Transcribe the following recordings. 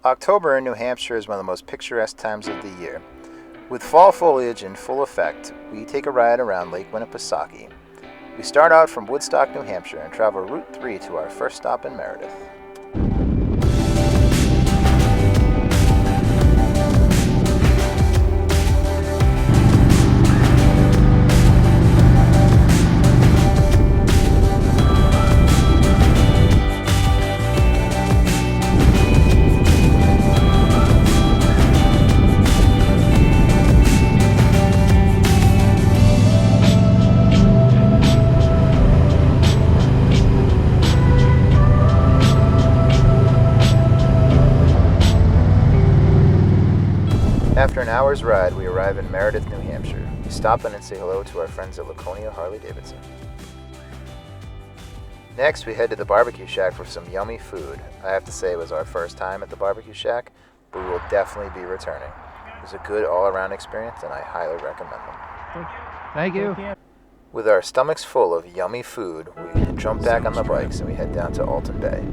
October in New Hampshire is one of the most picturesque times of the year. With fall foliage in full effect, we take a ride around Lake Winnipesaukee. We start out from Woodstock, New Hampshire and travel Route 3 to our first stop in Meredith. After an hour's ride, we arrive in Meredith, New Hampshire. We stop in and say hello to our friends at Laconia Harley Davidson. Next, we head to the BBQ Shak for some yummy food. I have to say it was our first time at the BBQ Shak, but we will definitely be returning. It was a good all-around experience, and I highly recommend them. Thank you. With our stomachs full of yummy food, we jump back on the bikes and we head down to Alton Bay.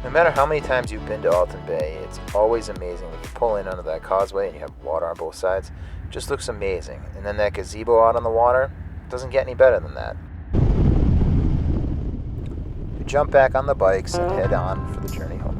No matter how many times you've been to Alton Bay, it's always amazing when you pull in under that causeway and you have water on both sides. It just looks amazing. And then that gazebo out on the water, doesn't get any better than that. We jump back on the bikes and head on for the journey home.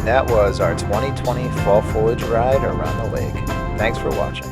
That was our 2020 Fall Foliage Ride around the lake. Thanks for watching.